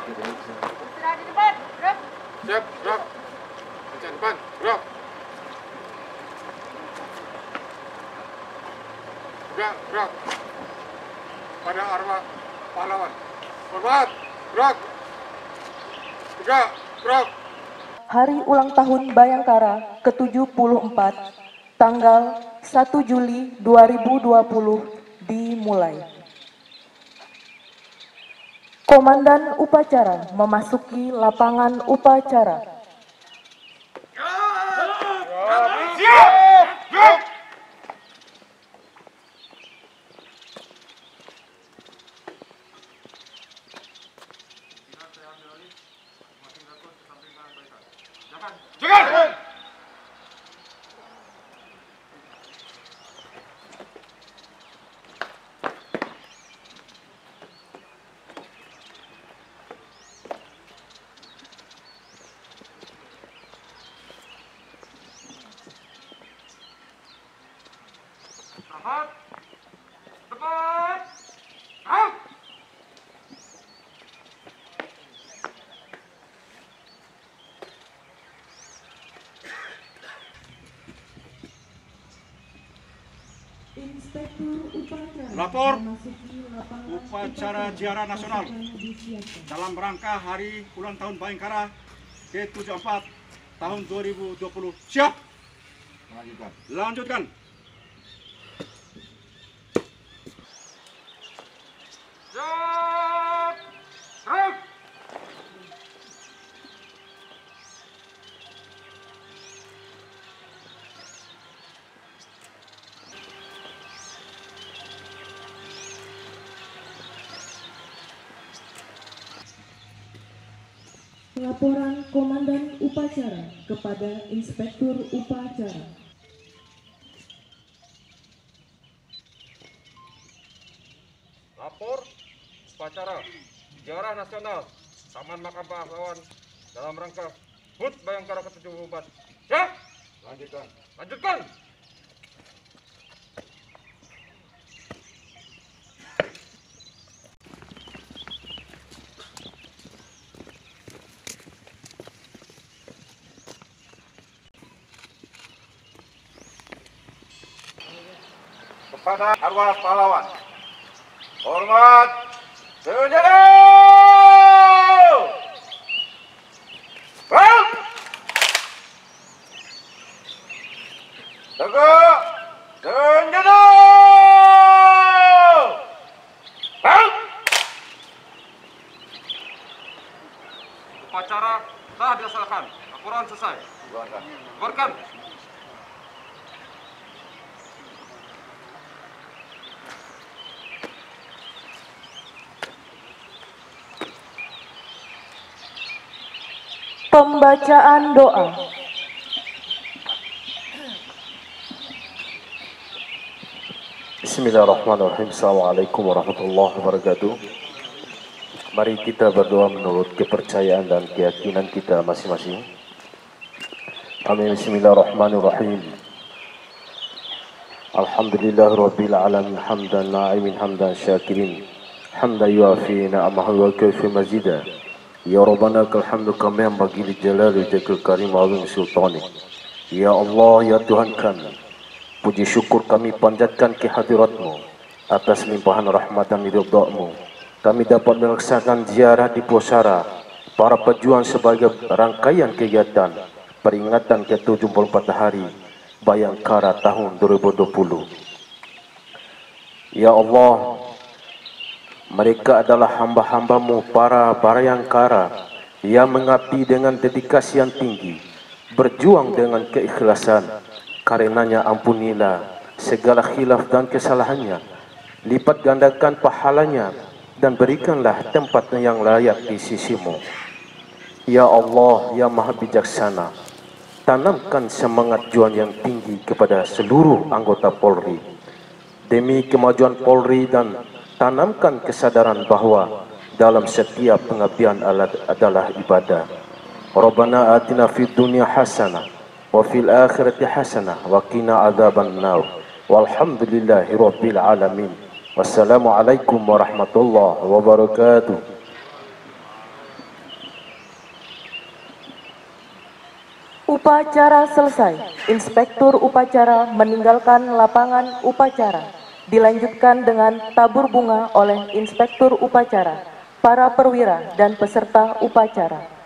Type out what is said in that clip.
gerak. Istirahat di depan, gerak. Siap, gerak. Kencang depan, gerak. Gerak. Pada arwah pahlawan. Hormat, gerak. Gerak. Hari ulang tahun Bayangkara ke-74, tanggal 1 Juli 2020 dimulai. Komandan upacara memasuki lapangan upacara. Siap. Gerak. Jangan. Tepat. Out. Lapor upacara ziarah nasional dalam rangka hari ulang tahun Bayangkara ke-74 tahun 2020. Siap. Lanjutkan. Siap. Gerak. Laporan Komandan Upacara kepada Inspektur Upacara. Lapor upacara ziarah nasional Taman Makam Pahlawan dalam rangka HUT Bayangkara ke-74. Siap. Lanjutkan. Kepada arwah pahlawan. Hormat. Senjata. Bang. Tegak. Senjata. Bang. Upacara telah dilaksanakan. Laporan selesai. Bubarkan. Pembacaan doa. Bismillahirrahmanirrahim. Assalamualaikum warahmatullahi wabarakatuh. Mari kita berdoa menurut kepercayaan dan keyakinan kita masing-masing. Amin. Bismillahirrahmanirrahim. Alhamdulillahirabbil alamin hamdan na'imin hamdan syakirin. Hamdan yuafi ni'amahu wa yukafi mazida. Ya Rabbana lakal hamdu kama yanbaghi li jalali wajhikal karim wa 'azimi sultanik. Ya Allah, ya Tuhan kami, puji syukur kami panjatkan kehadirat-Mu atas limpahan rahmat dan ridha-Mu. Kami dapat melaksanakan ziarah di Pusara para pejuang sebagai rangkaian kegiatan peringatan ke-74 hari Bayangkara tahun 2020. Ya Allah, mereka adalah hamba-hamba-Mu para Bayangkara yang mengabdi dengan dedikasi yang tinggi, berjuang dengan keikhlasan. Karenanya ampunilah segala khilaf dan kesalahannya, lipat gandakan pahalanya, dan berikanlah tempat yang layak di sisi-Mu. Ya Allah, ya Maha Bijaksana, tanamkan semangat juang yang tinggi kepada seluruh anggota Polri demi kemajuan Polri, dan tanamkan kesadaran bahwa dalam setiap pengabdian adalah ibadah. Rabbana atina fid dunya hasanah wa fil akhirati hasanah wa qina adzabannar. Walhamdulillahirabbil alamin. Wassalamualaikum warahmatullahi wabarakatuh. Upacara selesai. Inspektur upacara meninggalkan lapangan upacara. Dilanjutkan dengan tabur bunga oleh Inspektur upacara, para perwira dan peserta upacara.